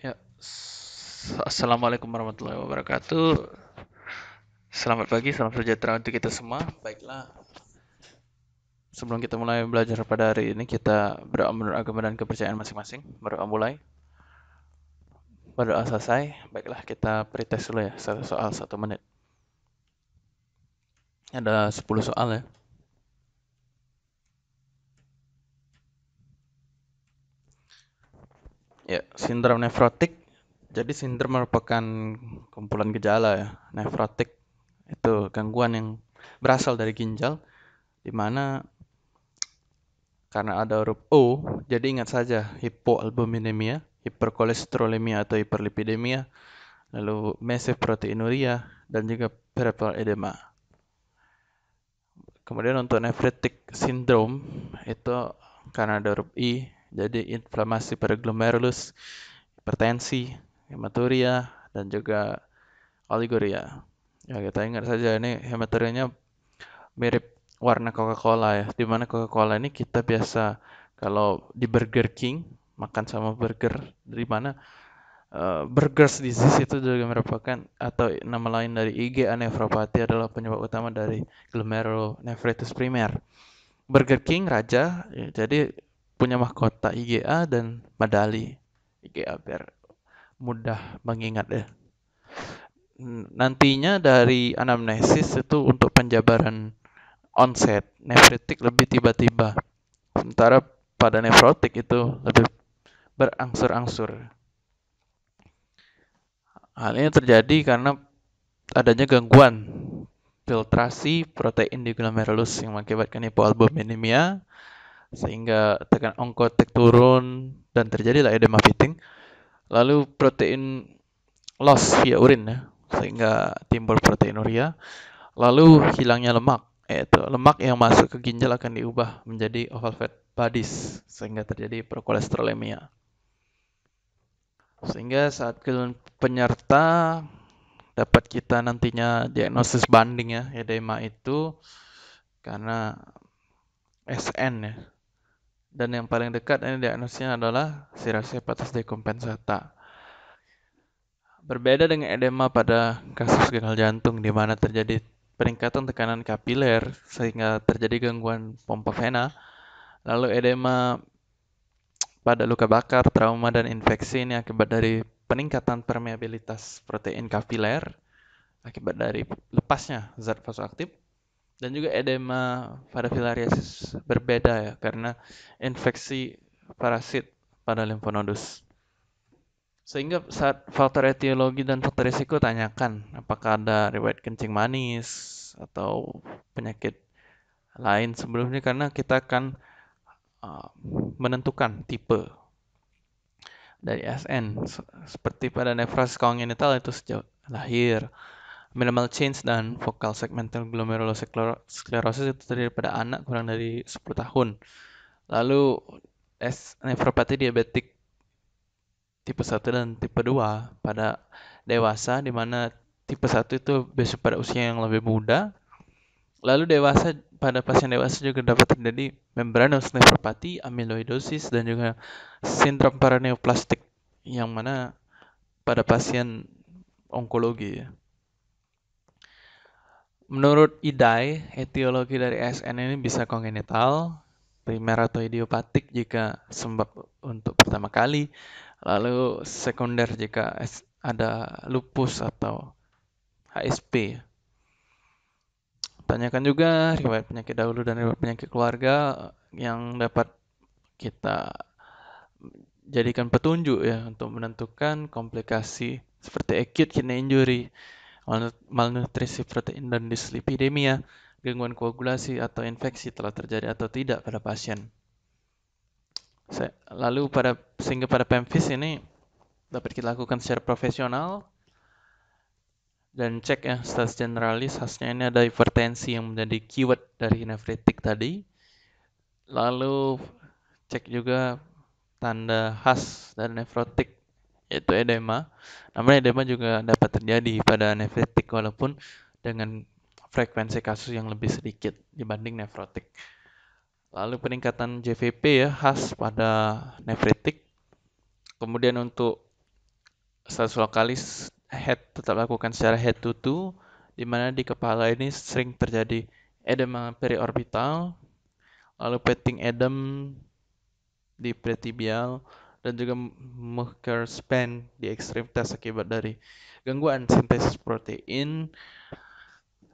Ya, Assalamualaikum warahmatullahi wabarakatuh. Selamat pagi, salam sejahtera untuk kita semua. Baiklah, sebelum kita mulai belajar pada hari ini, kita berdoa menurut agama dan kepercayaan masing-masing. Berdoa mulai, berdoa selesai. Baiklah, kita pretest dulu ya, satu soal 1 menit. Ada 10 soal ya. Ya, sindrom nefrotik. Jadi sindrom merupakan kumpulan gejala ya. Nefrotik itu gangguan yang berasal dari ginjal, di mana karena ada huruf O, jadi ingat saja hipoalbuminemia, hiperkolesterolemia atau hiperlipidemia, lalu meseproteinuria, dan juga peripheral edema. Kemudian untuk nephritic syndrome itu karena ada huruf I, jadi inflamasi pada glomerulus, hipertensi, hematuria, dan juga oliguria. Ya, kita ingat saja ini hematurianya mirip warna Coca-Cola ya. Dimana Coca-Cola ini kita biasa kalau di Burger King makan sama burger, dari mana Burger's disease itu juga merupakan atau nama lain dari IgA nephropathy adalah penyebab utama dari glomerulonephritis primer. Burger King raja ya, jadi punya mahkota IgA dan medali IgA biar mudah mengingat ya. Nantinya dari anamnesis itu untuk penjabaran onset nefritik lebih tiba-tiba, sementara pada nefrotik itu lebih berangsur-angsur. Hal ini terjadi karena adanya gangguan filtrasi protein di glomerulus yang mengakibatkan hipoalbuminemia sehingga tekan onkotek turun dan terjadilah edema pitting. Lalu protein loss via urin ya, sehingga timbul proteinuria. Lalu hilangnya lemak, yaitu lemak yang masuk ke ginjal akan diubah menjadi oval fat bodies sehingga terjadi prokolesterolemia. Sehingga saat penyerta dapat kita nantinya diagnosis banding ya edema itu karena SN ya. Dan yang paling dekat ini diagnosisnya adalah cirrhosis hepatis decompensata. Berbeda dengan edema pada kasus gagal jantung di mana terjadi peningkatan tekanan kapiler sehingga terjadi gangguan pompa vena. Lalu edema pada luka bakar, trauma, dan infeksi ini akibat dari peningkatan permeabilitas protein kapiler akibat dari lepasnya zat vasoaktif, dan juga edema pada filariasis berbeda ya karena infeksi parasit pada limfonodus. Sehingga saat faktor etiologi dan faktor risiko tanyakan apakah ada riwayat kencing manis atau penyakit lain sebelumnya karena kita akan menentukan tipe dari SN seperti pada nefrosis kongenital itu sejak lahir. Minimal change dan focal segmental glomerulosclerosis itu terjadi pada anak kurang dari 10 tahun. Lalu nefropati diabetik tipe 1 dan tipe 2 pada dewasa, di mana tipe 1 itu biasa pada usia yang lebih muda. Lalu pada pasien dewasa juga dapat terjadi membranous nephropathy, amyloidosis, dan juga sindrom paraneoplastik yang mana pada pasien onkologi ya. Menurut IDAI, etiologi dari SN ini bisa kongenital, primer atau idiopatik jika sebab untuk pertama kali, lalu sekunder jika ada lupus atau HSP. Tanyakan juga riwayat penyakit dahulu dan riwayat penyakit keluarga yang dapat kita jadikan petunjuk ya untuk menentukan komplikasi seperti acute kidney injury, malnutrisi protein dan dislipidemia, gangguan koagulasi atau infeksi telah terjadi atau tidak pada pasien. Lalu sehingga pada PEMFIS ini dapat kita lakukan secara profesional dan cek ya status generalis, khasnya ini ada hipertensi yang menjadi keyword dari nefritik tadi. Lalu cek juga tanda khas dari nefrotik yaitu edema. Namun edema juga dapat terjadi pada nefritik walaupun dengan frekuensi kasus yang lebih sedikit dibanding nefrotik. Lalu peningkatan JVP ya khas pada nefritik. Kemudian untuk status lokalis head tetap lakukan secara head to toe, di mana di kepala ini sering terjadi edema periorbital, lalu petting edem di pretibial, dan juga Mucker span di ekstremitas akibat dari gangguan sintesis protein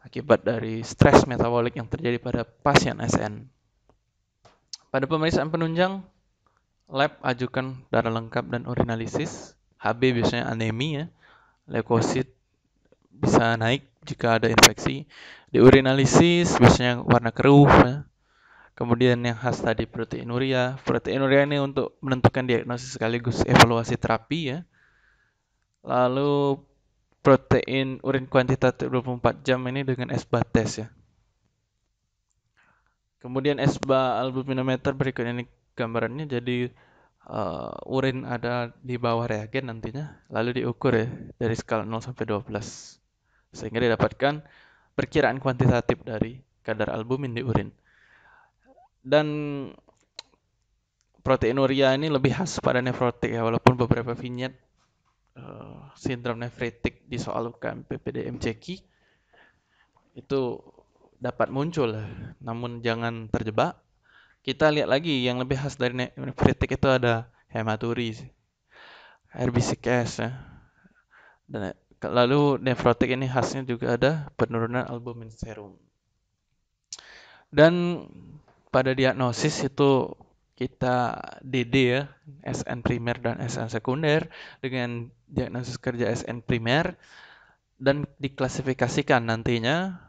akibat dari stres metabolik yang terjadi pada pasien SN. Pada pemeriksaan penunjang, lab ajukan darah lengkap dan urinalisis. HB biasanya anemi ya, leukosit bisa naik jika ada infeksi. Di urinalisis biasanya warna keruh ya. Kemudian yang khas tadi proteinuria. Proteinuria ini untuk menentukan diagnosis sekaligus evaluasi terapi ya. Lalu protein urin kuantitatif 24 jam ini dengan SBA test ya. Kemudian SBA albuminometer berikut ini gambarannya. Jadi urin ada di bawah reagen nantinya, lalu diukur ya dari skala 0 sampai 12. Sehingga didapatkan perkiraan kuantitatif dari kadar albumin di urin. Dan proteinuria ini lebih khas pada nefrotik ya, walaupun beberapa vignette sindrom nefritik di soal UKM PPDM Ceki itu dapat muncul, namun jangan terjebak. Kita lihat lagi yang lebih khas dari nefritik itu ada hematuri, RBCKS ya. Dan lalu nefrotik ini khasnya juga ada penurunan albumin serum. Dan pada diagnosis itu kita DD ya, SN primer dan SN sekunder dengan diagnosis kerja SN primer dan diklasifikasikan nantinya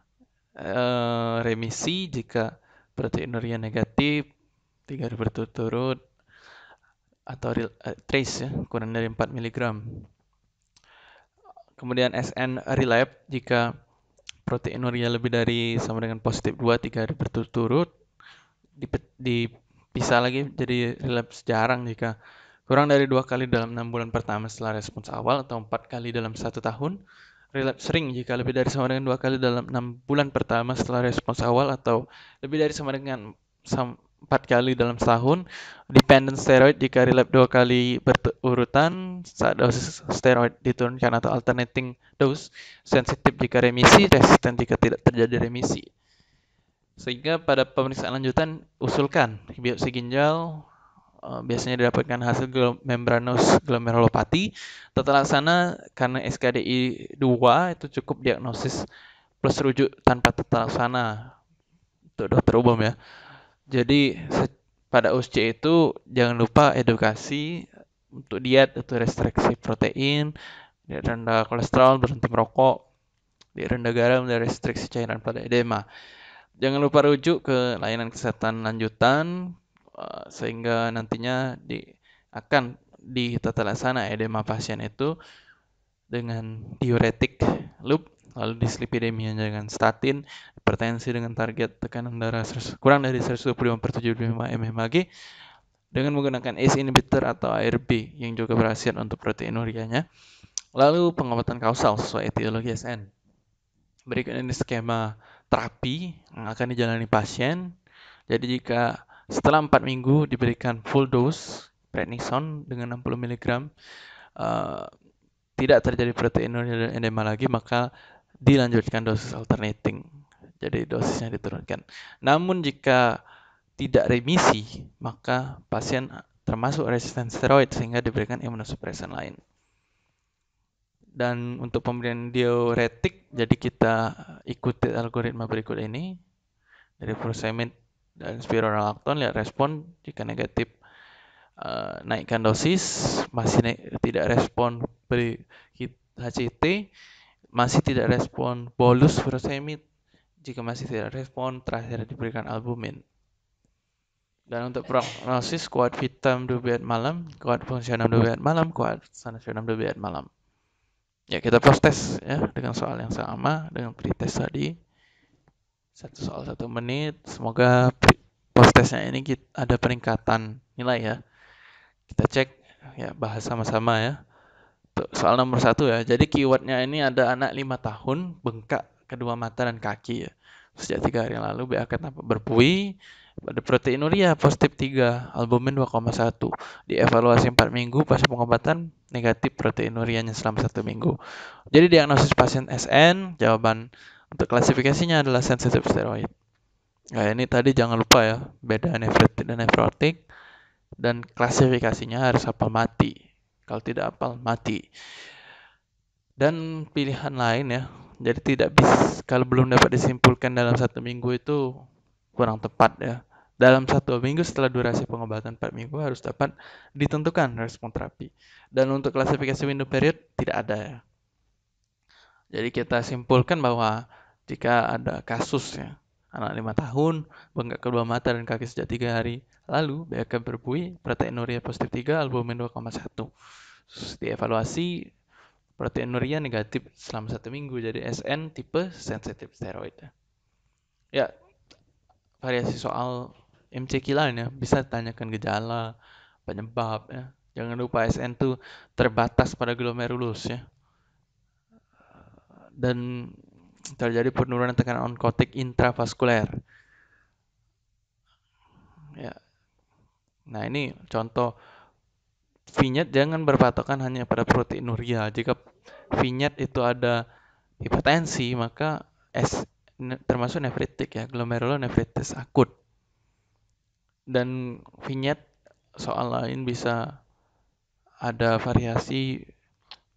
remisi jika proteinuria negatif 3 hari berturut-turut atau trace ya, kurang dari 4 mg. Kemudian SN relapse jika proteinuria lebih dari sama dengan positif 2-3 hari berturut-turut. Dipisah lagi jadi relapse jarang jika kurang dari 2 kali dalam 6 bulan pertama setelah respons awal atau 4 kali dalam 1 tahun. Relapse sering jika lebih dari sama dengan 2 kali dalam 6 bulan pertama setelah respons awal atau lebih dari sama dengan 4 kali dalam setahun. Dependent steroid jika relapse 2 kali berurutan saat dosis steroid diturunkan atau alternating dose. Sensitif jika remisi, resisten jika tidak terjadi remisi. Sehingga pada pemeriksaan lanjutan usulkan biopsi ginjal, biasanya didapatkan hasil membranous glomerulopati. Tata laksana karena SKDI 2 itu cukup diagnosis plus rujuk tanpa tata laksana untuk dokter umum ya. Jadi pada USC itu jangan lupa edukasi untuk diet, itu restriksi protein, diet rendah kolesterol, berhenti merokok, diet rendah garam, dan restriksi cairan pada edema. Jangan lupa rujuk ke layanan kesehatan lanjutan sehingga nantinya akan ditata laksana edema pasien itu dengan diuretik loop, lalu dislipidemia dengan statin, hipertensi dengan target tekanan darah kurang dari 125/75 mmHg dengan menggunakan ACE inhibitor atau ARB yang juga berhasil untuk proteinurianya. Lalu pengobatan kausal sesuai etiologi SN. Berikut ini skema terapi yang akan dijalani pasien. Jadi jika setelah 4 minggu diberikan full dose prednison dengan 60 mg tidak terjadi proteinuria dan edema lagi, maka dilanjutkan dosis alternating. Jadi dosisnya diturunkan. Namun jika tidak remisi, maka pasien termasuk resisten steroid sehingga diberikan imunosupresan lain. Dan untuk pemberian diuretik, jadi kita ikuti algoritma berikut ini. Dari furosemid dan spironolactone, lihat respon. Jika negatif, naikkan dosis. Masih tidak respon, beri HCT. Masih tidak respon, bolus furosemid. Jika masih tidak respon, terakhir diberikan albumin. Dan untuk prognosis, kuat vitam 2 biat malam, kuat fungsional 2 biat malam, kuat sanasional 2 biat malam. Ya, kita post test ya dengan soal yang sama dengan pretest tadi. 1 soal 1 menit. Semoga post testnya ini ada peningkatan nilai ya. Kita cek ya, bahas sama-sama ya. Tuh, soal nomor 1 ya. Jadi keywordnya ini ada anak 5 tahun, bengkak kedua mata dan kaki ya. Sejak 3 hari yang lalu BAK tampak berbuih. Pada proteinuria positif 3, albumin 2,1. Dievaluasi 4 minggu pasca pengobatan negatif proteinurianya selama 1 minggu. Jadi diagnosis pasien SN, jawaban untuk klasifikasinya adalah sensitif steroid. Nah, ini tadi jangan lupa ya, beda nefritik dan nefrotik, dan klasifikasinya harus hafal mati. Kalau tidak hafal, mati. Dan pilihan lain ya, jadi tidak bisa, kalau belum dapat disimpulkan dalam 1 minggu itu kurang tepat ya. Dalam 1 minggu setelah durasi pengobatan 4 minggu harus dapat ditentukan respon terapi. Dan untuk klasifikasi window period tidak ada ya. Jadi kita simpulkan bahwa jika ada kasus ya, anak 5 tahun, bengkak kedua mata dan kaki sejak 3 hari lalu, BAK berbuih, proteinuria positif 3, albumin 2,1. Dievaluasi, proteinuria negatif selama 1 minggu, jadi SN tipe sensitif steroid. Ya, variasi soal MCQ lain ya, bisa tanyakan gejala, penyebab ya. Jangan lupa SN itu terbatas pada glomerulus ya. Dan terjadi penurunan tekanan onkotik intravaskuler. Ya. Nah, ini contoh vignette jangan berpatokan hanya pada proteinuria. Jika vignette itu ada hipertensi, maka termasuk nefritik ya, glomerulonefritis akut. Dan vignette soal lain bisa ada variasi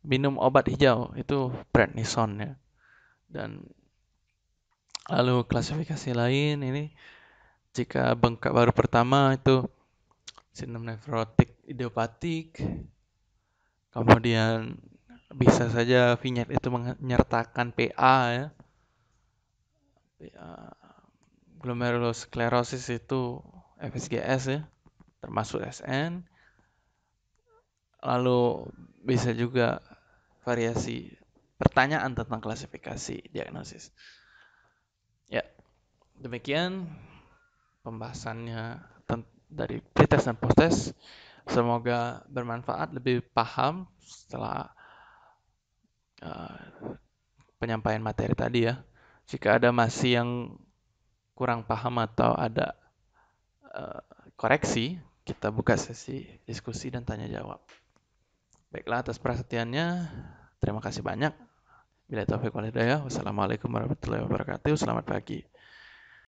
minum obat hijau, itu prednison ya. Dan lalu klasifikasi lain ini jika bengkak baru pertama itu sindrom nefrotik idiopatik, kemudian bisa saja vignette itu menyertakan PA ya. PA glomerulosclerosis itu FSGS ya, termasuk SN. Lalu bisa juga variasi pertanyaan tentang klasifikasi diagnosis. Ya, demikian pembahasannya dari pretest dan posttest. Semoga bermanfaat, lebih paham setelah penyampaian materi tadi ya. Jika ada masih yang kurang paham atau ada koreksi, kita buka sesi diskusi dan tanya jawab. Baiklah, atas perhatiannya, terima kasih banyak. Bila taufiq wal hidayah. Wassalamualaikum warahmatullahi wabarakatuh. Selamat pagi.